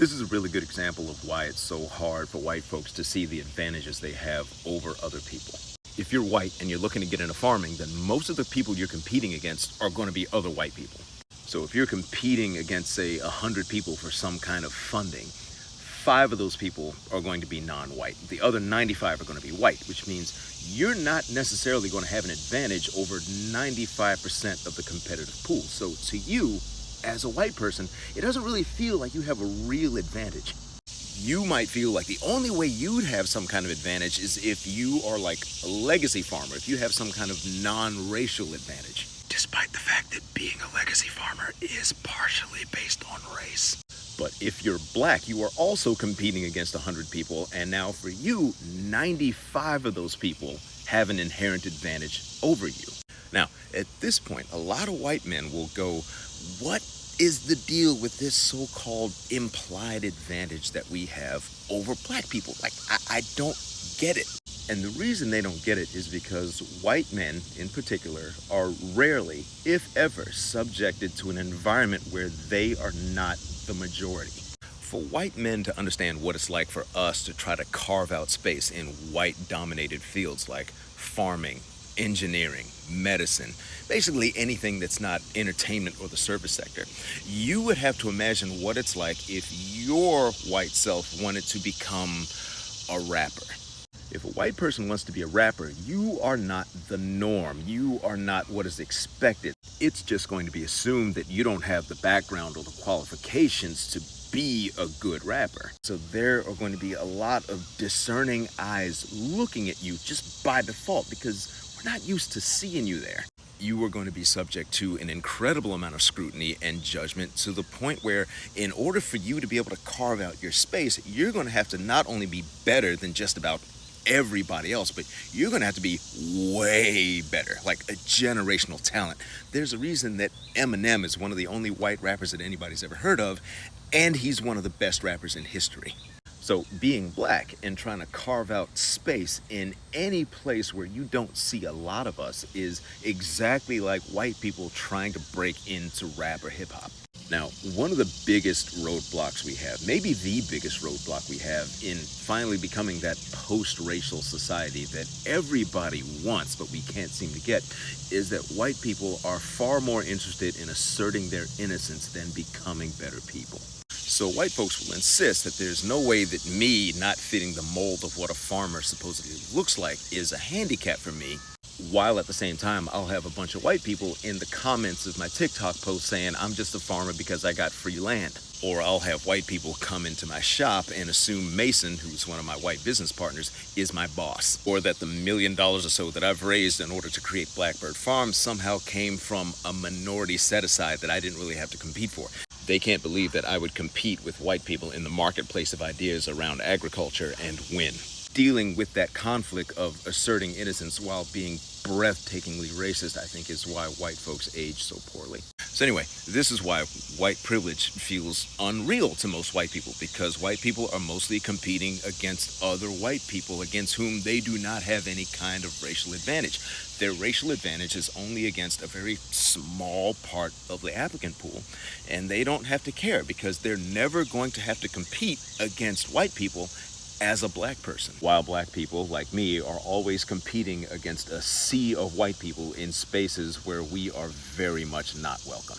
This is a really good example of why it's so hard for white folks to see the advantages they have over other people. If you're white and you're looking to get into farming, then most of the people you're competing against are going to be other white people. So if you're competing against, say, 100 people for some kind of funding, 5 of those people are going to be non-white. The other 95 are going to be white, which means you're not necessarily going to have an advantage over 95% of the competitive pool. So to you, as a white person, it doesn't really feel like you have a real advantage. You might feel like the only way you'd have some kind of advantage is if you are like a legacy farmer, if you have some kind of non-racial advantage. Despite the fact that being a legacy farmer is partially based on race. But if you're black, you are also competing against 100 people, and now for you, 95 of those people have an inherent advantage over you. Now, at this point, a lot of white men will go, what is the deal with this so-called implied advantage that we have over black people? Like, I don't get it. And the reason they don't get it is because white men, in particular, are rarely, if ever, subjected to an environment where they are not the majority. For white men to understand what it's like for us to try to carve out space in white-dominated fields like farming, engineering, medicine, basically anything that's not entertainment or the service sector, you would have to imagine what it's like if your white self wanted to become a rapper. If a white person wants to be a rapper, you are not the norm. You are not what is expected. It's just going to be assumed that you don't have the background or the qualifications to be a good rapper. So there are going to be a lot of discerning eyes looking at you just by default because we're not used to seeing you there. You are going to be subject to an incredible amount of scrutiny and judgment to the point where in order for you to be able to carve out your space, you're going to have to not only be better than just about everybody else, but you're going to have to be way better, like a generational talent. There's a reason that Eminem is one of the only white rappers that anybody's ever heard of, and he's one of the best rappers in history. So being black and trying to carve out space in any place where you don't see a lot of us is exactly like white people trying to break into rap or hip hop. Now, one of the biggest roadblocks we have, maybe the biggest roadblock we have in finally becoming that post-racial society that everybody wants but we can't seem to get, is that white people are far more interested in asserting their innocence than becoming better people. So white folks will insist that there's no way that me not fitting the mold of what a farmer supposedly looks like is a handicap for me, while at the same time I'll have a bunch of white people in the comments of my TikTok post saying I'm just a farmer because I got free land. Or I'll have white people come into my shop and assume Mason, who's one of my white business partners, is my boss. Or that the $1 million or so that I've raised in order to create Blackbird Farm somehow came from a minority set-aside that I didn't really have to compete for. They can't believe that I would compete with white people in the marketplace of ideas around agriculture and win. Dealing with that conflict of asserting innocence while being breathtakingly racist, I think, is why white folks age so poorly. So anyway, this is why white privilege feels unreal to most white people, because white people are mostly competing against other white people against whom they do not have any kind of racial advantage. Their racial advantage is only against a very small part of the applicant pool, and they don't have to care because they're never going to have to compete against white people as a black person, while black people like me are always competing against a sea of white people in spaces where we are very much not welcome.